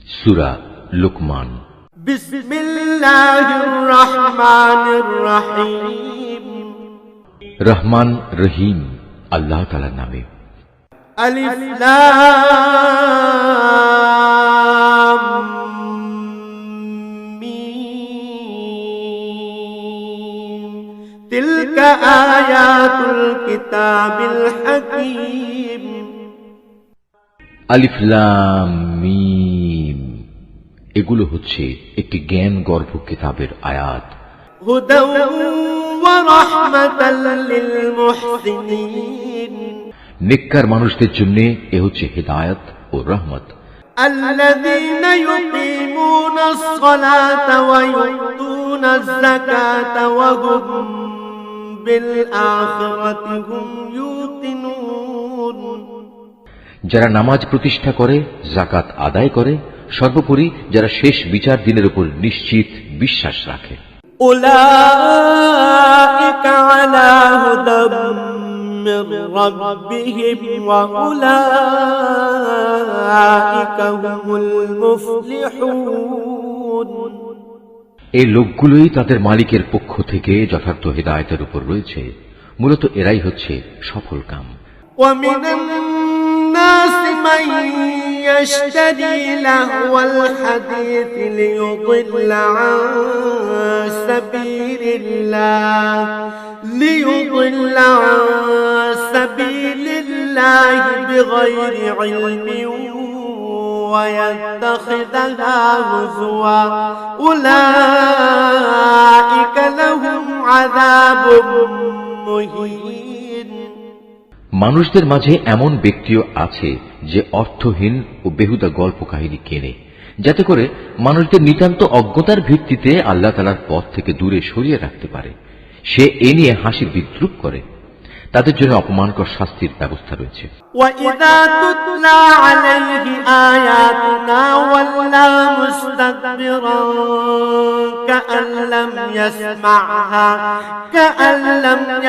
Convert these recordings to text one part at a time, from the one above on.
সূরা লুকমান। বিসমিল্লাহির রহমানির রহিম। রহমান রহিম আল্লাহ তাআলার নামে। আলিফ লাম মিম। তিলকা আয়াতুল কিতাবিল হাকীম। আলিফ লাম মিম, এগুলো হচ্ছে একটি জ্ঞান গর্ভ কিতাবের আয়াত। হুদাও ওয়া রাহমাতাল লিল মুহসিনিন। নেককার মানুষদের জন্য এ হচ্ছে হিদায়াত ও রহমত। আল্লাযীনা ইউকিমুনাস সালাতা ওয়া ইউতুনাজ যাকাতা ওয়া হুম বিল আখিরাতি হুম ইউকিনুন। যারা নামাজ প্রতিষ্ঠা করে, যাকাত আদায় করে, সর্বোপরি যারা শেষ বিচার দিনের উপর নিশ্চিত বিশ্বাস রাখে। উলাইকা আলা হুদাম মির রাব্বিহিম ওয়া উলাইকা হুমুল মুফলিহুন। এই লোকগুলোই তাদের মালিকের পক্ষ থেকে যথার্থ হিদায়াতের উপর রয়েছে। মূলত এরাই হচ্ছে সফল কাম। ومن الناس من يشتري لهو الحديث ليضل عن سبيل الله بغير علم ويتخذها هزوا أولئك لهم عذاب مهين। মানুষদের মাঝে এমন ব্যক্তিও আছে যে অর্থহীন ও বেহুদা গল্প কাহিনী কেনে, যাতে করে মানুষদের নিতান্ত অজ্ঞতার ভিত্তিতে আল্লাহ তাআলার পথ থেকে দূরে সরিয়ে রাখতে পারে। সে এ নিয়ে হাসির বিদ্রূপ করে। তাদের জন্য অপমানকর শাস্তির ব্যবস্থা রয়েছে। وَإِذَا تُتْلَى عَلَيْهِ آيَاتُنَا وَلَّى مُسْتَكْبِرًا كَأَن لَّمْ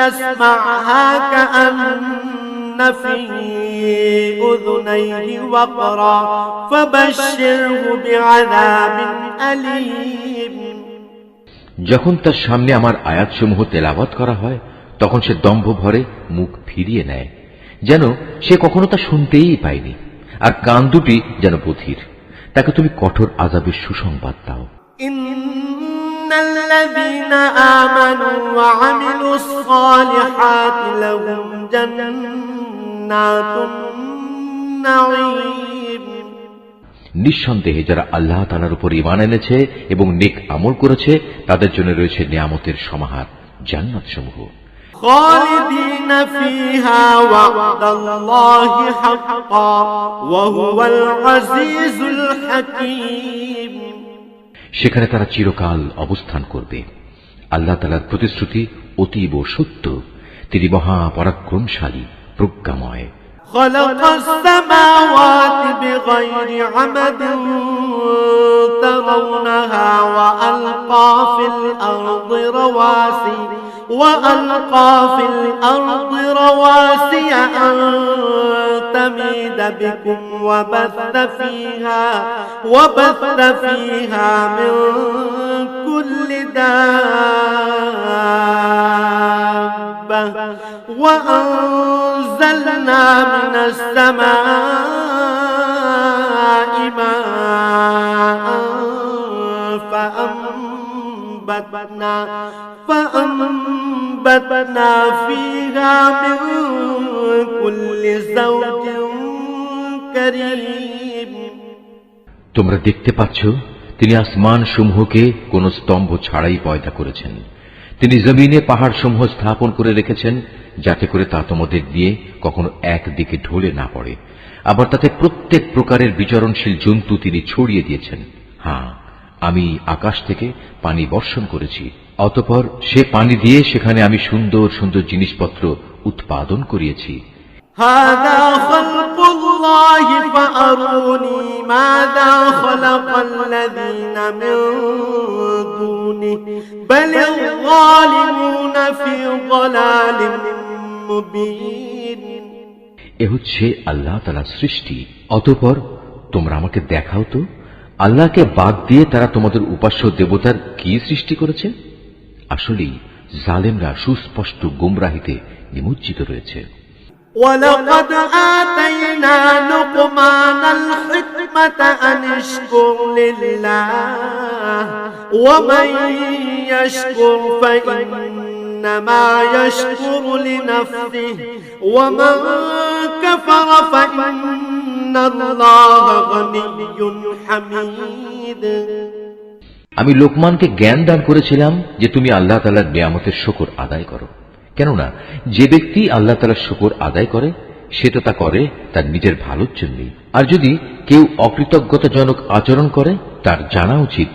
يَسْمَعْهَا كَأَنَّ فِي أُذُنَيْهِ وَقْرًا فَبَشِّرْهُ بِعَذَابٍ أَلِيمٍ। যখন তার সামনে আমার আয়াতসমূহ তেলাওয়াত করা হয়, তখন সে দম্ভ ভরে মুখ ফিরিয়ে নেয়, যেন সে কখনো তা শুনতেই পায়নি, আর কান দুটি যেন বধির। তাকে তুমি কঠোর আযাবের সুসংবাদ দাও। ইন্নাল্লাযীনা আমানু ওয়া আমিলুস সালিহাতি লাহুম জান্নাতুন নাঈম। নিঃসন্দেহে যারা আল্লাহ তাআলার উপর ঈমান এনেছে এবং নেক আমল করেছে, তাদের জন্য রয়েছে নিয়ামতের সমাহার, জান্নাত সমূহ। خالدين فيها وعد الله حقا وهو العزيز الحكيم। সেখানে তারা চিরকাল অবস্থান করবে। আল্লাহ তাআলার প্রতিশ্রুতি অতীব সত্য। তিনি মহা পরাক্রমশালী, প্রজ্ঞাময়। خلق السماوات بغير عمد ترونها وألقى في الأرض رواسي أن تميد بكم وبث فيها من كل دابة وأنزلنا من السماء ماء فأنبتنا فيها من كل زوج كريم। তোমরা দেখতে পাচ্ছ, তিনি আসমান সমূহকে কোন স্তম্ভ ছাড়াই পয়দা করেছেন। তিনি জমিনে পাহাড় সমূহ স্থাপন করে রেখেছেন, যাতে করে তা তোমাদের দিয়ে কখনো একদিকে ঢলে না পড়ে। আবার তাতে প্রত্যেক প্রকারের বিচরণশীল জন্তু তিনি ছড়িয়ে দিয়েছেন। হ্যাঁ, আমি আকাশ থেকে পানি বর্ষণ করেছি, অতঃপর সে পানি দিয়ে সেখানে আমি সুন্দর সুন্দর জিনিসপত্র উৎপাদন করিয়েছি। هذا خلق الله فأروني ماذا خلق الذين من دونه بل الظالمون في ضلال مبين। এ হচ্ছে আল্লাহ তাআলার সৃষ্টি। অতঃপর তোমরা আমাকে দেখাও তো, আল্লাহকে বাদ দিয়ে তারা তোমাদের উপাস্য দেবতার কি সৃষ্টি করেছে? আসলেই জালেমরা সুস্পষ্ট গুমরাহিতে নিমজ্জিত রয়েছে। ولقد آتينا لقمان الحكمة أن اشكر لله ومن يشكر فإنما يشكر لنفسه ومن كفر فإن الله غني حميد। আমি লোকমানকে জ্ঞান দান করেছিলাম যে তুমি আল্লাহ তাআলার নিয়ামতের শুকর আদায় করো, কেননা যে ব্যক্তি আল্লাহ তাআলার শুকর আদায় করে সে তো তা করে তার নিজের ভালোর জন্যই। আর যদি কেউ অকৃতজ্ঞতাজনক আচরণ করে তার জানা উচিত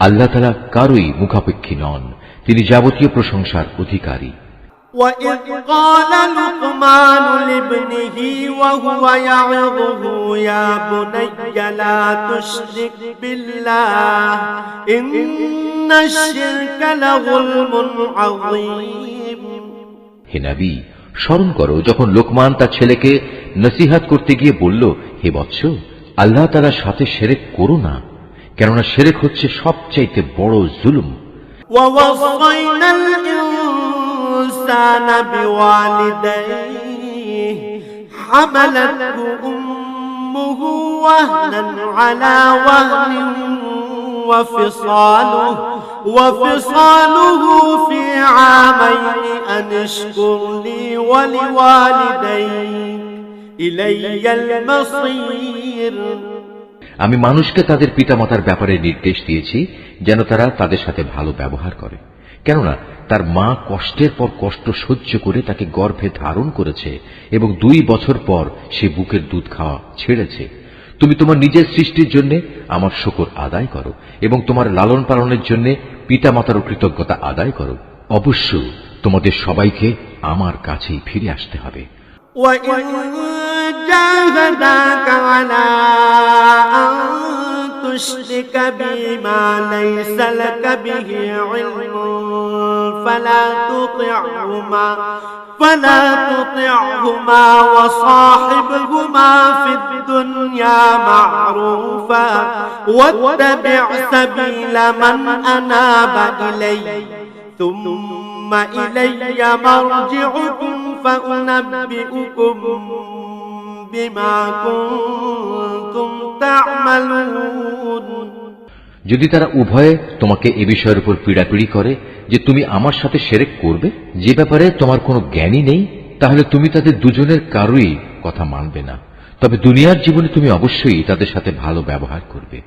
আল্লাহ তাআলা কারোই মুখাপেক্ষী নন, তিনি যাবতীয় প্রশংসার অধিকারী। وَإِذْ قَالَ لُقْمَانُ لِابْنِهِ وَهُوَ يَعِظُهُ يَا بُنَيَّ لَا تُشْرِكْ بِاللَّهِ إِنَّ الشِّرْكَ لَظُلْمٌ عَظِيمٌ। হে নবী, স্মরণ করো যখন লোকমান তার ছেলেকে নসিহত করতে গিয়ে বলল, হে বৎস, আল্লাহ তাআলার সাথে শিরক করো না, কেননা শিরক হচ্ছে সবচাইতে বড় জুলুম। وَوَصَّيْنَا الْإِنسَانَ بِوَالِدَيْهِ حَمَلَتْهُ أُمُّهُ وَهْنًا عَلَى وَهْنٍ وفصاله في عامين أن اشكر لي ولوالديك إلي المصير। আমি মানুষকে তাদের পিতামাতার ব্যাপারে নির্দেশ দিয়েছি যেন তারা তাদের সাথে ভালো ব্যবহার করে, কেননা তার মা কষ্টের পর কষ্ট সহ্য করে তাকে গর্ভে ধারণ করেছে এবং 2 বছর পর সে বুকের দুধ খাওয়া ছেড়েছে। তুমি তোমার নিজের সৃষ্টির জন্য আমার শুকর আদায় করো এবং তোমার লালন পালনের জন্য পিতামাতার কৃতজ্ঞতা আদায় করো। অবশ্য তোমাদের সবাইকে আমার কাছেই ফিরে আসতে হবে। وَإِن جَاهَدَاكَ عَلَىٰ أَن تُشْرِكَ بِي مَا لَيْسَ لَكَ بِهِ عِلْمٌ فلا تطعهما وصاحبهما في الدنيا معروفا واتبع سبيل من أناب إلي ثم إلي مرجعكم فأنبئكم بما كنتم تعملون। যদি তারা উভয়ে তোমাকে এ বিষয়ের উপর পীড়াপিড়ি করে যে তুমি আমার সাথে শিরক করবে, যে ব্যাপারে তোমার কোনো জ্ঞানই নেই, তাহলে তুমি তাদের দুজনের কারোই কথা মানবে না। তবে দুনিয়ার জীবনে তুমি অবশ্যই তাদের সাথে ভালো ব্যবহার করবে।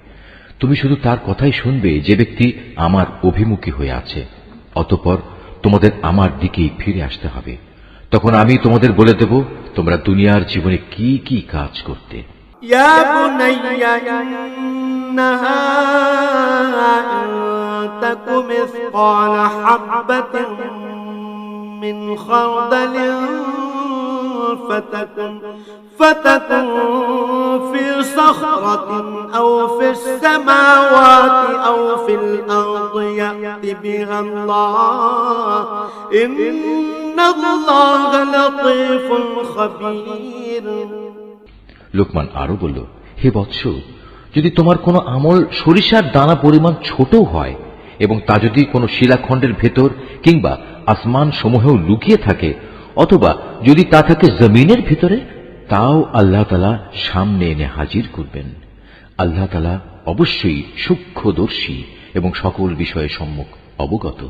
তুমি শুধু তার কথাই শুনবে যে ব্যক্তি আমার অভিমুখী হয়ে আছে। অতঃপর তোমাদের আমার দিকেই ফিরে আসতে হবে। তখন আমি তোমাদের বলে দেব তোমরা দুনিয়ার জীবনে কি কি কাজ করতে। ইয়া বুনাইয়া ইন্নাহা ইন তাকু মিসকালা হাববাতিন মিন খারদালিন فتكن في صخرة أو في السماوات أو في الأرض يأت بها الله إن الله لطيف خبير। লোকমান আরো বলল, হে বৎস, যদি তোমার কোনো আমল সরিষার দানা পরিমাণ ছোটও হয় এবং তা যদি কোনো শিলাখণ্ডের ভেতর কিংবা আসমান সমূহেও লুকিয়ে থাকে, অথবা যদি তা থাকে জমিনের ভিতরে, তাও আল্লাহ তাআলা সামনে এনে হাজির করবেন। আল্লাহ তাআলা অবশ্যই সূক্ষ্মদর্শী এবং সকল বিষয়ে সম্যক অবগত।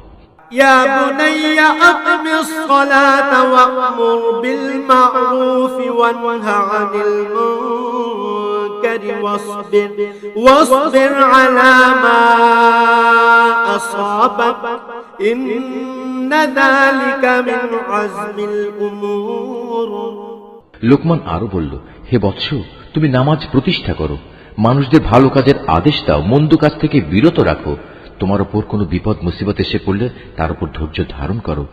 يا بني أقم الصلاة وأمر بالمعروف وانه عن المنكر واصبر على ما أصابك إن ذلك من عزم الأمور। লোকমান আরো বলল, হে বৎস, তুমি নামাজ প্রতিষ্ঠা করো, মানুষদের ভালো কাজের আদেশ দাও, মন্দ কাজ থেকে বিরত রাখো। তোমার উপর কোনো বিপদ মুসিবত এসে পড়লে তার উপর ধৈর্য ধারণ করো।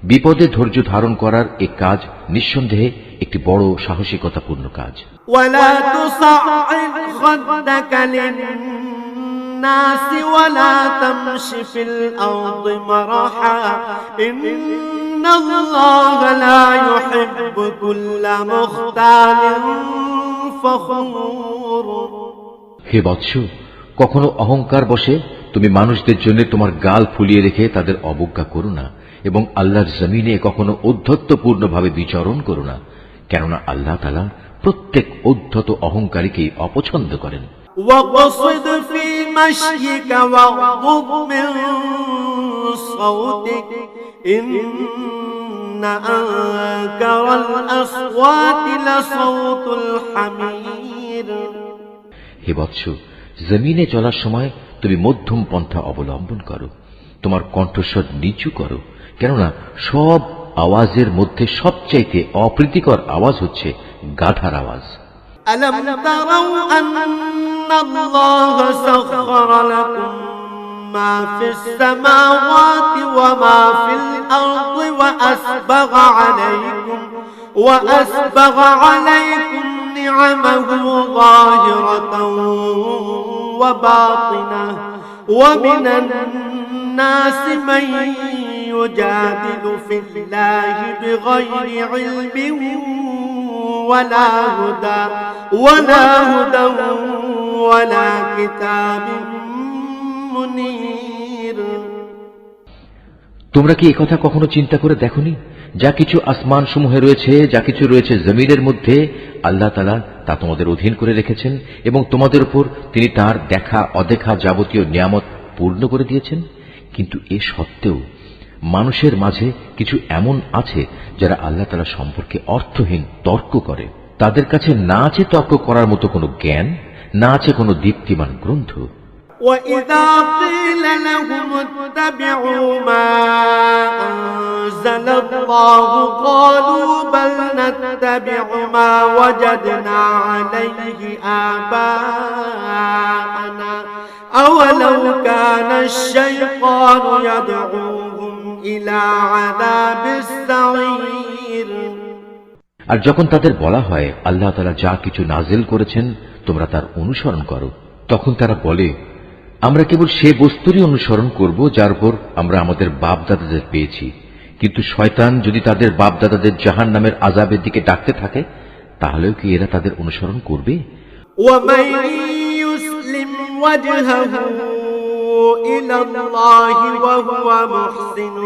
বিপদে ধৈর্য ধারণ করার এই কাজ নিঃসন্দেহে একটি বড় সাহসিকতাপূর্ণ কাজ। ولا تصعد خدك للناس ولا تمش في الأرض مرحا إن الله لا يحب كل مختال فخور। হে বৎস, কখনো অহংকার বশে তুমি মানুষদের জন্য তোমার গাল ফুলিয়ে রেখে তাদের অবজ্ঞা করো না, এবং আল্লাহর জমিনে কখনো ঔদ্ধত্যপূর্ণভাবে বিচরণ করো না, কেননা আল্লাহ তাআলা প্রত্যেক ঔদ্ধত অহংকারীকেই অপছন্দ করেন। واقصد في مشيك واغضض من صوتك إن أنكر الأصوات لصوت الحمير। হে বৎস, জমিনে চলার সময় তুমি মধ্যম পন্থা অবলম্বন করো, তোমার কণ্ঠস্বর নিচু করো, কেননা সব আওয়াজের মধ্যে সবচাইতে অপ্রীতিকর আওয়াজ হচ্ছে গাধার আওয়াজ। ألم تروا أن الله سخر لكم ما في السماوات وما في الأرض وأسبغ عليكم نعمه ظاهرة وباطنة ومن الناس من يجادل في الله بغير علم ولا هدى ولا كتاب منير। তোমরা কি একথা কখনো চিন্তা করে দেখোনি? যা কিছু আসমান সমূহে রয়েছে, যা কিছু রয়েছে জমিনের মধ্যে, আল্লাহ তাআলা তা তোমাদের অধীন করে রেখেছেন, এবং তোমাদের উপর তিনি তার দেখা অদেখা যাবতীয় নিয়ামত পূর্ণ করে দিয়েছেন। কিন্তু এ সত্ত্বেও মানুষের মাঝে কিছু এমন আছে যারা আল্লাহ তাআলা সম্পর্কে অর্থহীন তর্ক করে। তাদের কাছে না আছে তর্ক করার মতো কোনো জ্ঞান, না আছে কোনো দীপ্তিমান গ্রন্থ। وَإِذَا قِيلَ لَهُمُ اتَّبِعُوا مَا أَنزَلَ اللَّهُ قَالُوا بَلْ نَتَّبِعُ مَا وَجَدْنَا عَلَيْهِ آبَاءَنَا أَوَلَوْ كَانَ الشَّيْطَانُ يَدْعُوهُمْ إِلَى عَذَابِ السَّعِيرِ। আর যখন তাদের বলা হয় আল্লাহ তাআলা যা কিছু নাজিল করেছেন তোমরা তার অনুসরণ করো, তখন তারা বলে আমরা কেবল সে বস্তুরই অনুসরণ করব যার উপর আমরা আমাদের বাপ দাদাদের পেয়েছি। কিন্তু শয়তান যদি তাদের বাপ দাদাদের জাহান্নামের আযাবের দিকে ডাকতে থাকে, তাহলেও কি এরা তাদের অনুসরণ করবে? وَمَن يُسْلِمْ وَجْهَهُ إِلَى اللَّهِ وَهُوَ مُحْسِنٌ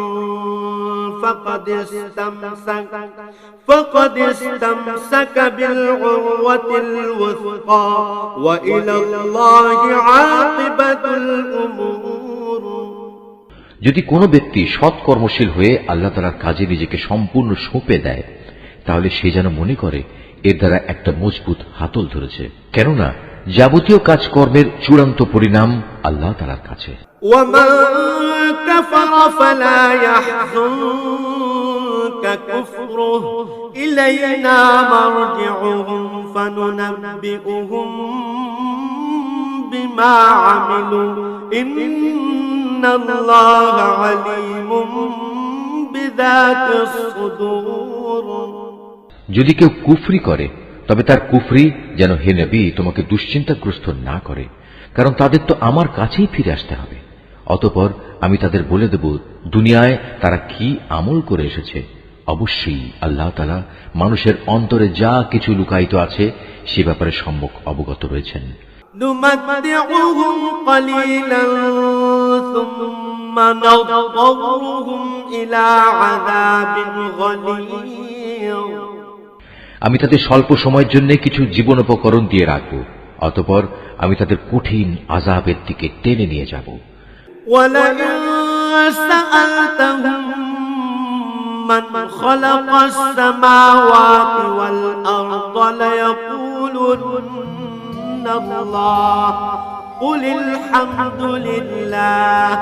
فقد استمسك بالعروة الوثقى وإلى الله عاقبة الأمور। যদি কোনো ব্যক্তি সৎ কর্মশীল হয়ে আল্লাহ তাআলার কাজে নিজেকে সম্পূর্ণ সঁপে দেয়, তাহলে সে যেন মনে করে এর দ্বারা একটা মজবুত হাতল ধরেছে, কেননা যাবতীয় কাজকর্মের চূড়ান্ত পরিণাম আল্লাহ তাআলার কাছে। ومن كفر فلا يحزنك كفره إلينا مرجعهم فننبئهم بما عملوا إن الله عليم بذات الصدور। যদি কেউ কুফরি করে তবে তার কুফরি যেন হে নবী তোমাকে দুশ্চিন্তাগ্রস্ত না করে, কারণ তাদের তো আমার কাছেই ফিরে আসতে হবে। অতঃপর আমি তাদের বলে দেব দুনিয়ায় তারা কি আমল করে এসেছে। অবশ্যই আল্লাহ তাআলা মানুষের অন্তরে যা কিছু লুকায়িত আছে সে ব্যাপারে সম্যক অবগত রয়েছেন। نمتعهم قليلا ثم نضطرهم إلى عذاب غليظ। আমি তাদের স্বল্প সময়ের জন্য কিছু জীবনোপকরণ দিয়ে রাখব, অতঃপর আমি তাদের কঠিন আযাবের দিকে টেনে নিয়ে যাব। وَلَئِن سَأَلْتَهُم مَّنْ خَلَقَ السَّمَاوَاتِ وَالْأَرْضَ لَيَقُولُنَّ اللَّهُ قُلِ الْحَمْدُ لِلَّهِ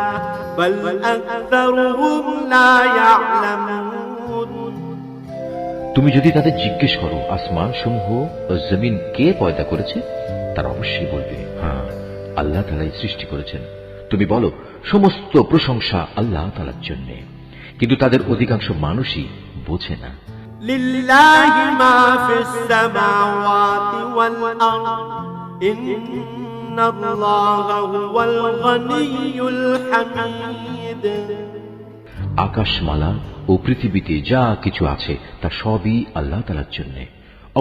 بَلْ أَكْثَرُهُمْ لَا يَعْلَمُونَ। তুমি যদি তাদের জিজ্ঞেস করো আসমান সমূহ ও জমিন কে পয়দা করেছে, তারা অবশ্যই বলবে হ্যাঁ, আল্লাহ তাআলাই সৃষ্টি করেছেন। তুমি বলো সমস্ত প্রশংসা আল্লাহ তাআলার জন্য, কিন্তু তাদের অধিকাংশ মানুষই বোঝে না। লিল্লাহি মা ফিস সামাওয়াতি ওয়াল আরদ ইন্নাল্লাহা হুয়াল গনিয়্যুল হামিদ। আকাশমালা ও পৃথিবীতে যা কিছু আছে তা সবই আল্লাহ তাআলার জন্য।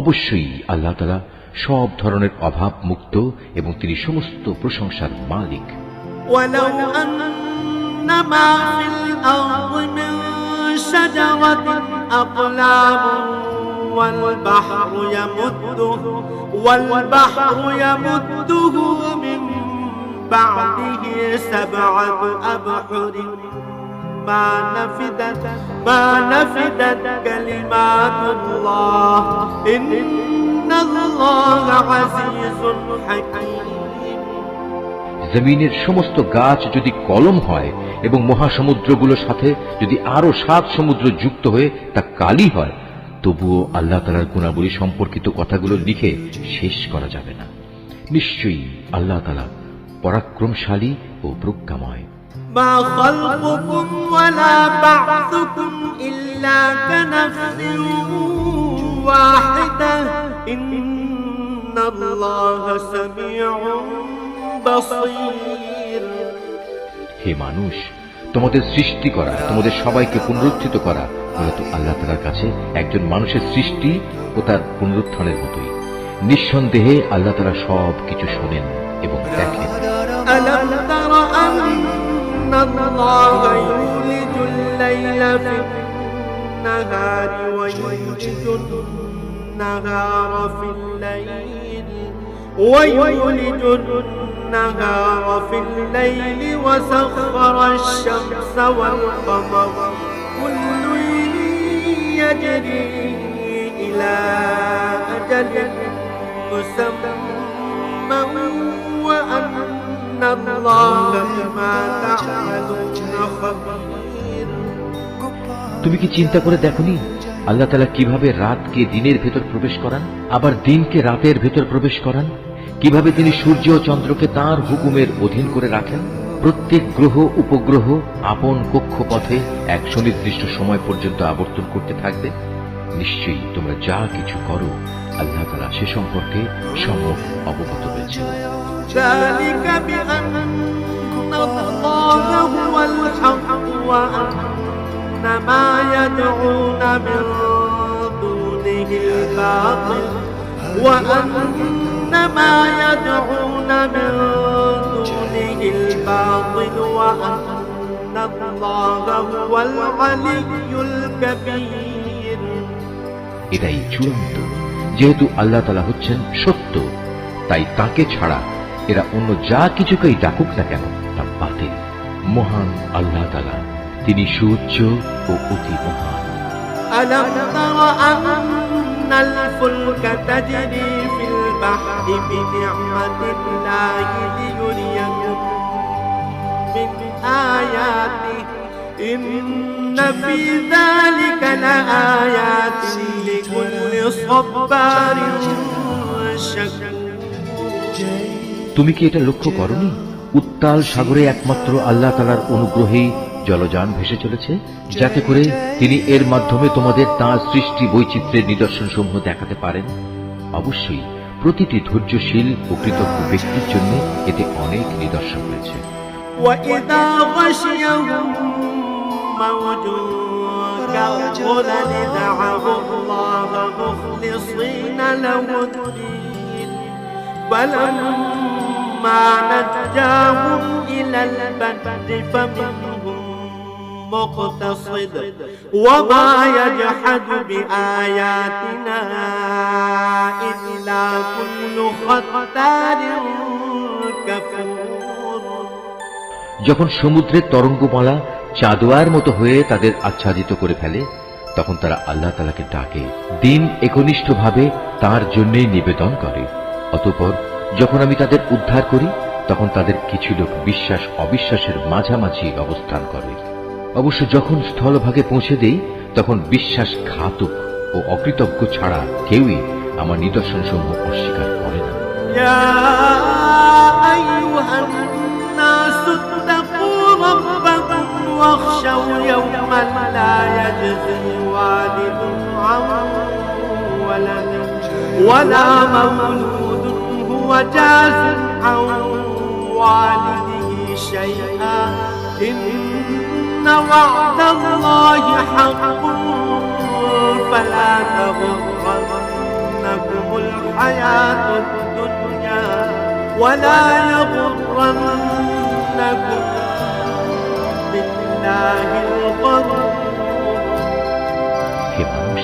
অবশ্যই আল্লাহ তাআলা সব ধরনের অভাব মুক্ত এবং তিনি সমস্ত প্রশংসার মালিক। ولو أن ما في الأرض من شجرة أقلام والبحر يمده من بعده 7 أبحر ما نفدت كلمات الله إن الله عزيز حكيم। জমিনের সমস্ত গাছ যদি কলম হয় এবং মহাসমুদ্রগুলোর সাথে যদি আরো 7 সমুদ্র যুক্ত হয়ে তা কালি হয়, তবুও আল্লাহ তাআলার গুণাবলী সম্পর্কিত কথাগুলো লিখে শেষ করা যাবে না। নিশ্চয়ই আল্লাহ তাআলা পরাক্রমশালী ও প্রজ্ঞাময়। ما خلقكم ولا بعثكم إلا كنفس واحدة إن الله سميع بصير। হে মানুষ, তোমাদের সৃষ্টি করা, তোমাদের সবাইকে পুনরুত্থিত করা মূলত আল্লাহ তাআলার কাছে একজন মানুষের সৃষ্টি ও তার পুনরুত্থানের মতোই। নিঃসন্দেহে আল্লাহ তাআলা সব কিছু শোনেন এবং দেখেন। ألم تر أن الله يولج الليل في النهار ويولج النهار في الليل وسخر الشمس والقمر كل يجري إلى أجل مسمى وأن الله بما تعملون خبير। তুমি কি চিন্তা করে দেখনি আল্লাহ তাআলা কিভাবে রাতকে দিনের ভেতর প্রবেশ করান, আবার দিনকে রাতের ভেতর প্রবেশ করান? কিভাবে তিনি সূর্য ও চন্দ্রকে তাঁর হুকুমের অধীন করে রাখেন? প্রত্যেক গ্রহ উপগ্রহ আপন কক্ষপথে এক সুনির্দিষ্ট সময় পর্যন্ত আবর্তন করতে থাকবে। নিশ্চয়ই তোমরা যা কিছু করো আল্লাহ তাআলা সে সম্পর্কে সম্যক অবগত রয়েছেন। ذلك بأن الله هو الحق وأن ما يدعون من دونه الباطل وأن الله هو العلي الكبير। এটাই চূড়ান্ত। যেহেতু আল্লাহ তাআলা হচ্ছেন সত্য, তাই তাকে ছাড়া এরা অন্য যা কিছুকেই ডাকুক না কেন তা বাতিল। মহান আল্লাহ তাআলা, তিনি সুউচ্চ ও অতি মহান। ألم تر أن الفلك تجري في البحر بنعمة الله ليريكم من آياته إن في ذلك لآيات لكل صبار شكور। তুমি কি এটা লক্ষ্য করনি? উত্তাল সাগরে একমাত্র আল্লাহ তাআলার অনুগ্রহেই জলযান ভেসে চলেছে, যাতে করে তিনি এর মাধ্যমে তোমাদের তাঁর সৃষ্টি বৈচিত্র্যের নিদর্শনসমূহ দেখাতে পারেন। অবশ্যই প্রতিটি ধৈর্যশীল ও কৃতজ্ঞ ব্যক্তির জন্য এতে অনেক নিদর্শন রয়েছে। وإذا غشيهم موج كالظلل دعوا الله مخلصين له الدين فلما نجاهم إلى البر فمنهم مقتصد وما يجحد بآياتنا إلا كل ختار كفور। যখন সমুদ্রের তরঙ্গমালা চাঁদোয়ার মতো হয়ে তাদের আচ্ছাদিত করে ফেলে, তখন তারা আল্লাহ তাআলাকে ডাকে, দিন একনিষ্ঠভাবে তার জন্যই নিবেদন করে। অতঃপর যখন আমি তাদের উদ্ধার করি, তখন তাদের কিছু লোক বিশ্বাস অবিশ্বাসের মাঝামাঝি অবস্থান করে। অবশ্য যখন স্থলভাগে পৌঁছে দেই, তখন বিশ্বাসঘাতক ও অকৃতজ্ঞ ছাড়া কেউই আমার নিদর্শনসমূহ অস্বীকার করে না। يا أيها الناس اتقوا ربكم واخشوا يوما لا يجزي والد عن ولده ولا مولود هو جاز عن والده شيئا إن وعد الله حق فلا تغرنكم تغرنكم الحياة الدنيا ولا يغرنكم بالله الغرور হে মানুষ,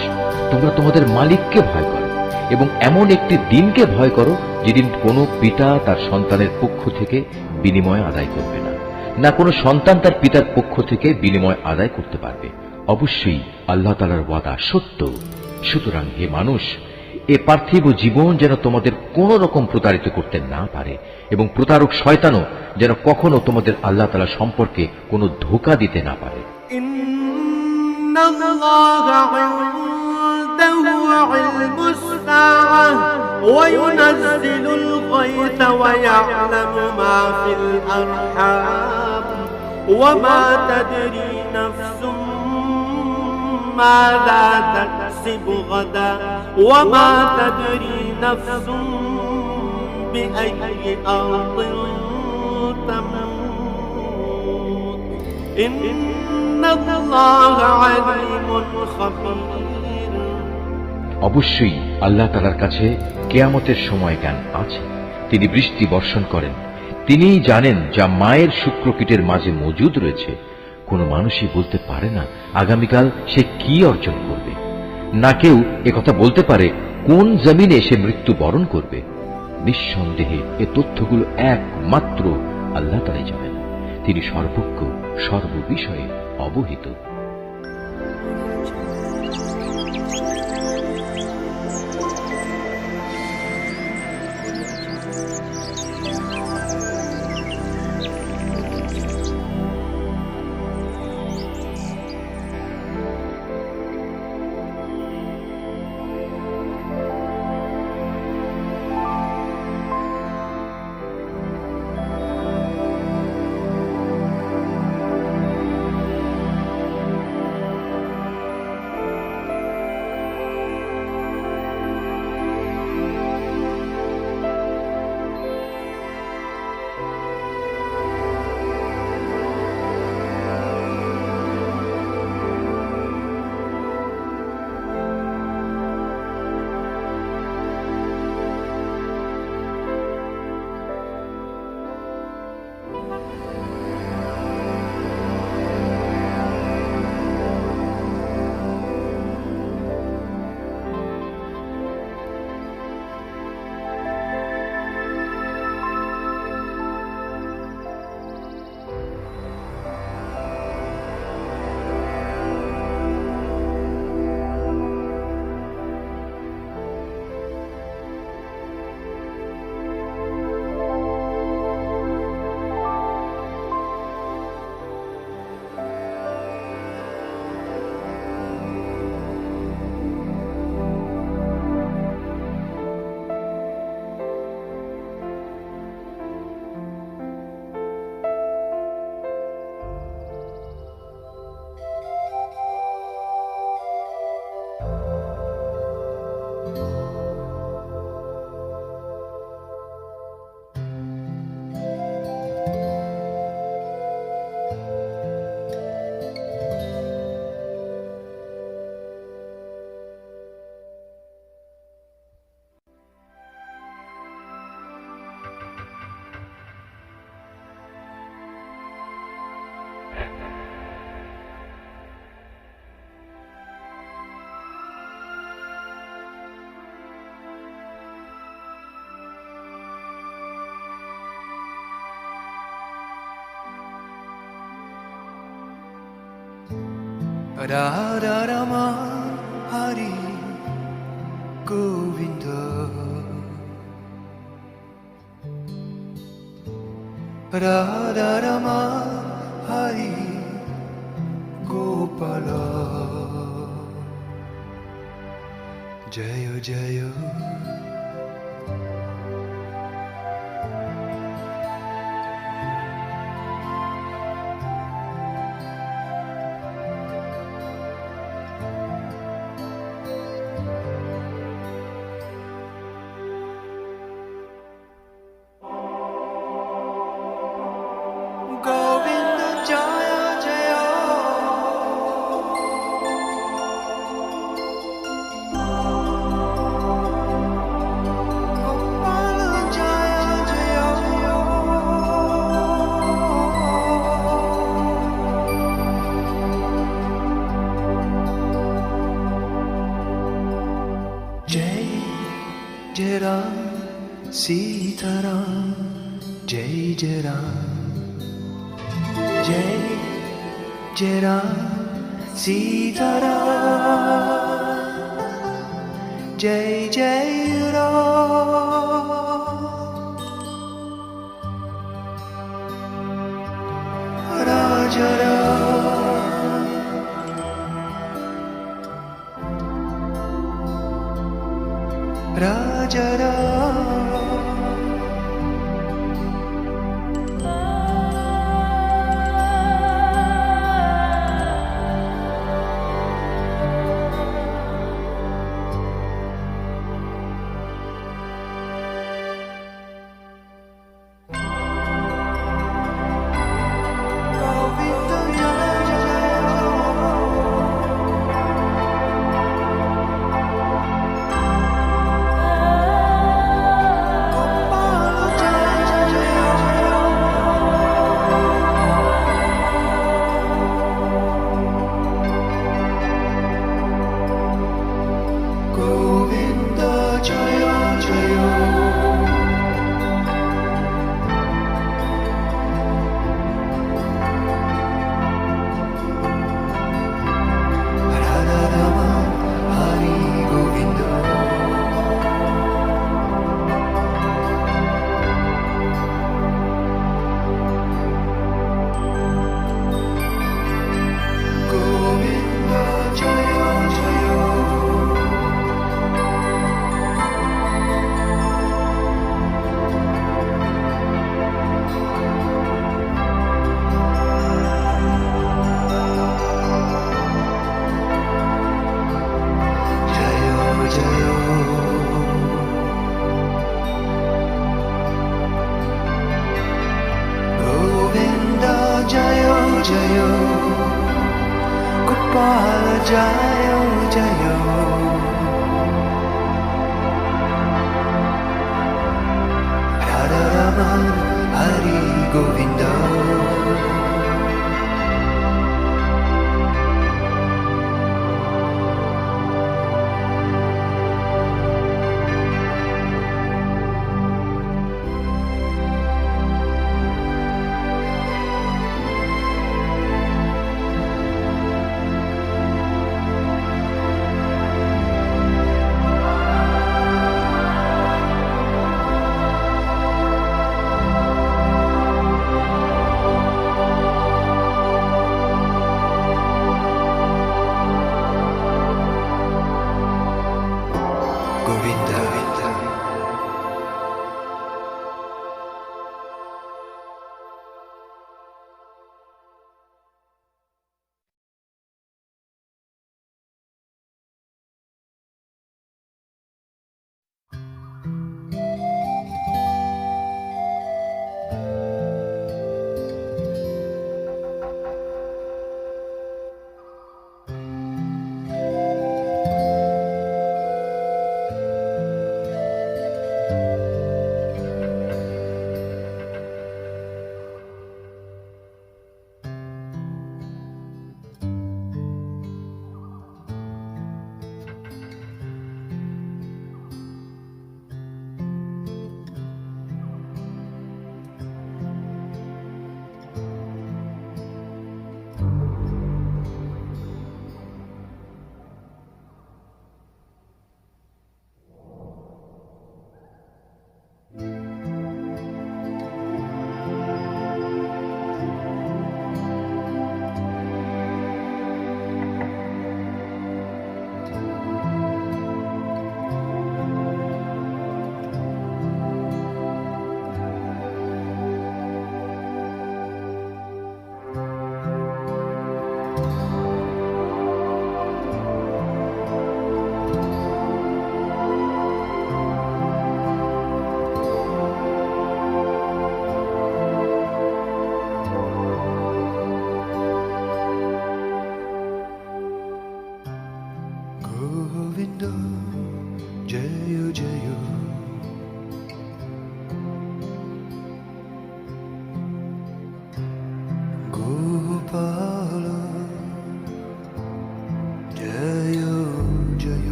তোমরা তোমাদের মালিককে ভয় করো এবং এমন একটি দিনকে ভয় করো যেদিন কোনো পিতা তার সন্তানের পক্ষ থেকে বিনিময় আদায় করবে না, না কোনো সন্তান তার পিতার পক্ষ থেকে বিনিময় আদায় করতে পারবে। অবশ্যই আল্লাহ তাআলার ওয়াদা সত্য। সুতরাং হে মানুষ, এ পার্থিব জীবন যেন তোমাদের কোন রকম প্রতারিত করতে না পারে এবং প্রতারক শয়তানও যেন কখনো তোমাদের আল্লাহ তাআলা সম্পর্কে কোনো ধোঁকা দিতে না পারে। إن الله عنده علم الساعة وينزل الغيث ويعلم ما في الأرحام وما تدري نفس ماذا تكسب غدا وما تدري نفس بأي أرض تموت إن الله عليم خبير অবশ্যই আল্লাহ তাআলার কাছে কিয়ামতের সময় জ্ঞান আছে। তিনি বৃষ্টি বর্ষণ করেন, তিনিই জানেন যা মায়ের শুক্রকীটের মাঝে মজুদ রয়েছে। কোনো মানুষই বলতে পারে না আগামীকাল সে কি অর্জন করবে, না কেউ একথা বলতে পারে কোন জমিনে সে মৃত্যু বরণ করবে। নিঃসন্দেহে এ তথ্যগুলো একমাত্র আল্লাহ তাআলাই জানেন। তিনি সর্বজ্ঞ, সর্ববিষয়ে অবহিত। Radha Rama Hari Govinda Radha Rama Hari Gopala Jayo Jayo Govinda Jaya Jaya जय राम सीताराम जय जय राम जय जय राम सीताराम जय जय राम राजा राम राजा Ram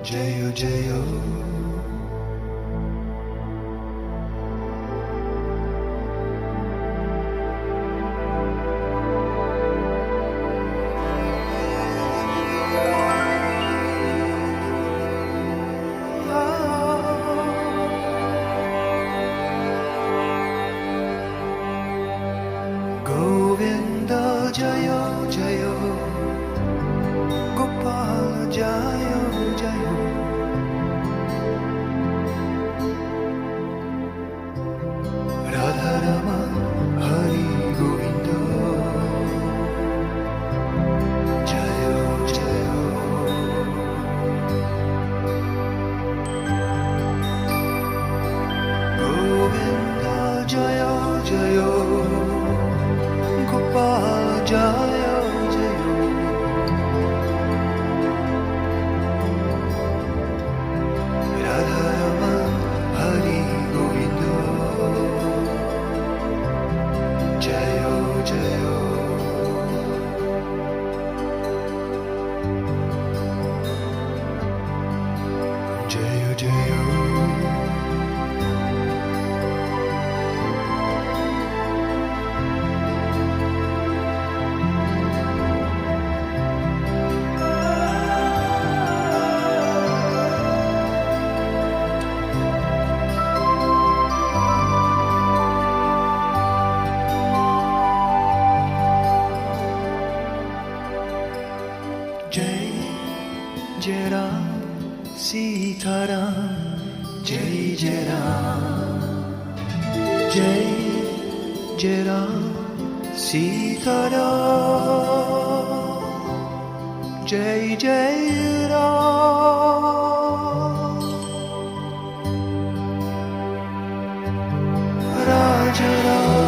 Jayo Jayo Govinda Jayo Jayo Gopal Jayo Jayo Radharama Hari Govinda Jayo Jayo Govinda Jayo Jayo Gopal Jayo Jayo Radharaman Hari Govinda Jayo Jayo Jayo Jayo Jai Jai Ram Sita Ram Jai Jai Ram Jai Jai Ram Sita Ram Jai Jai Ram Raja Ram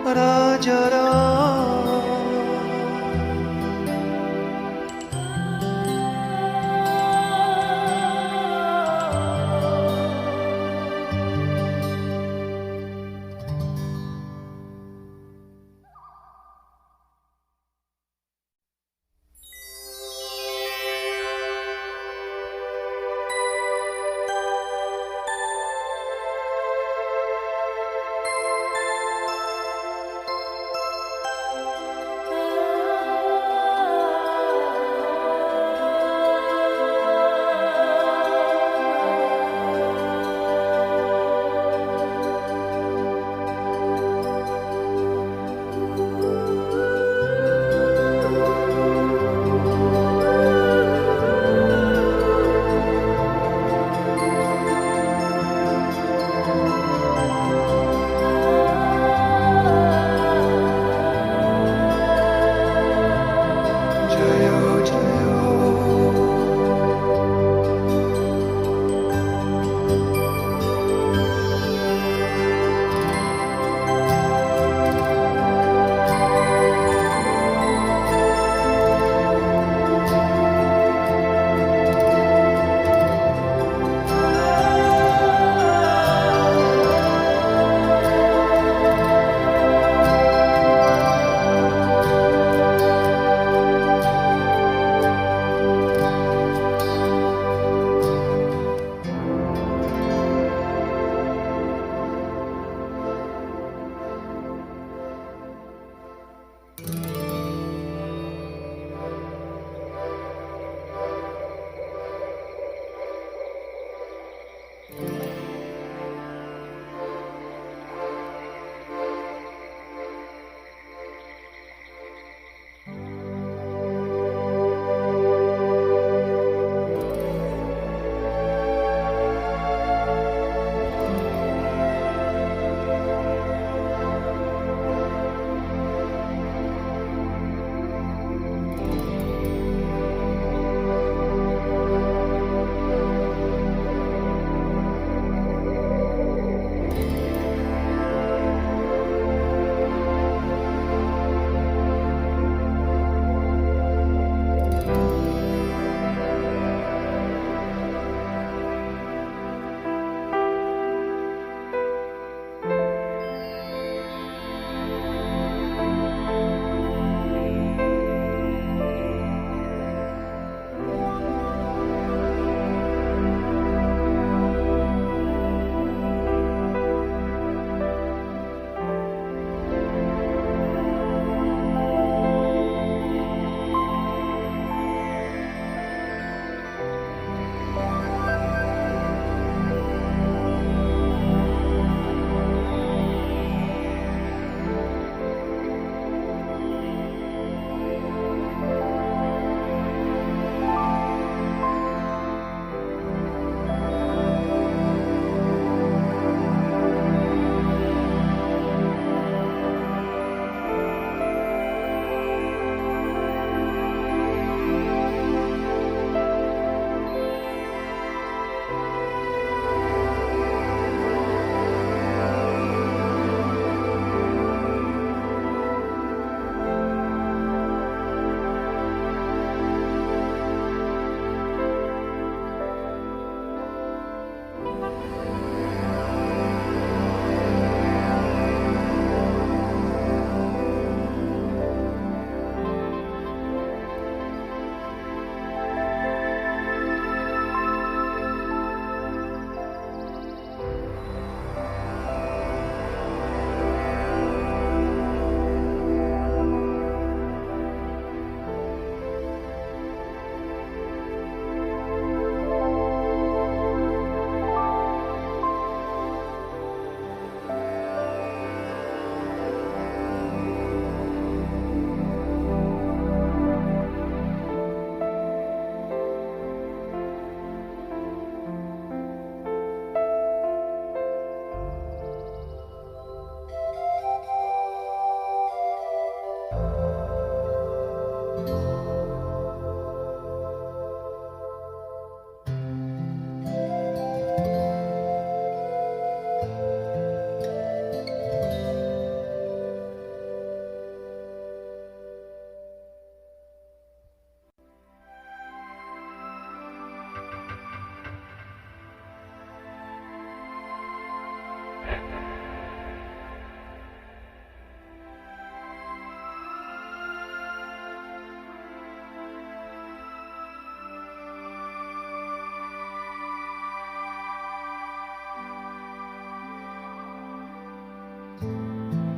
Raja Ram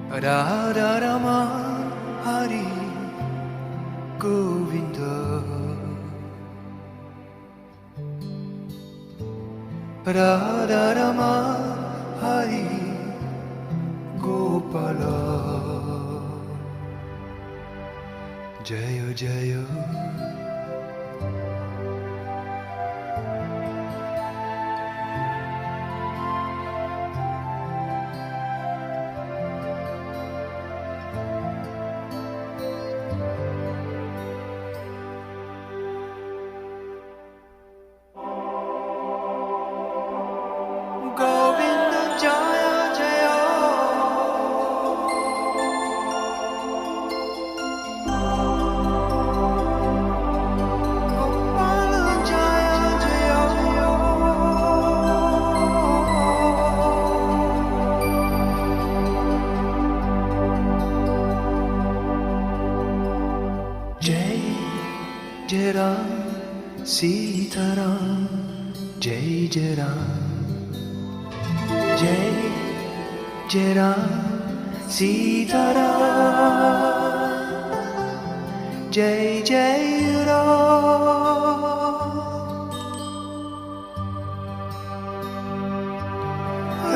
Radha Rama Hari Govinda Radha Rama Hari Gopala Jaya Jaya Govinda Jaya Jaya Gopala Jaya Jaya Jai Jai Ram Sita Ram Jai Jai Ram Jai Jai Ram Sita Ram Jai Jai Ram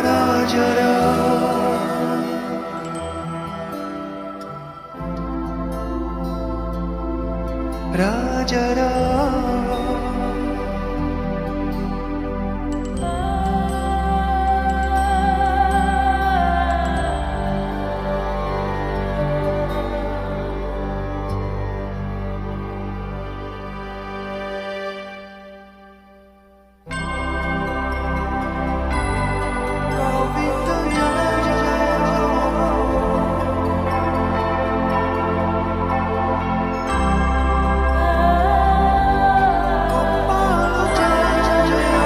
Raja Ram Raja Ram Govinda Jaya Gopala Jaya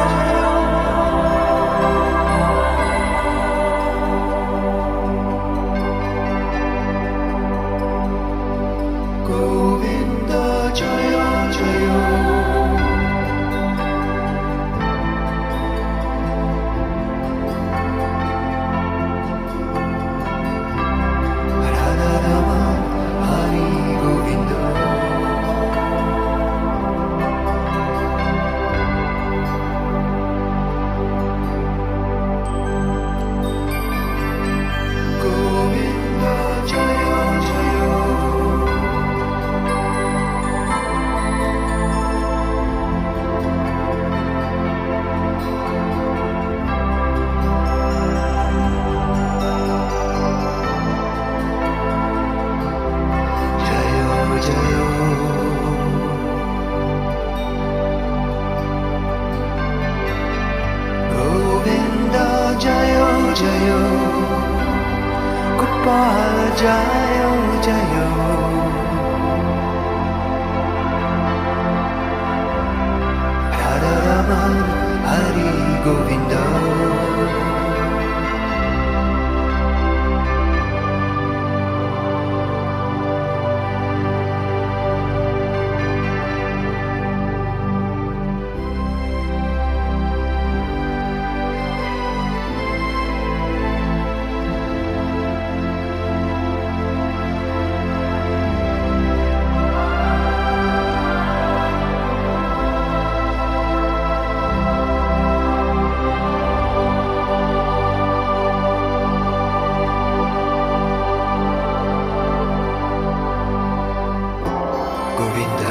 Govinda Jaya Jaya Radha Rama Hari Govinda Govinda Jaya Jaya Jaya Jaya Govinda Jaya Jaya Gopala Jaya Jaya Radha Rama Hari Govinda Govinda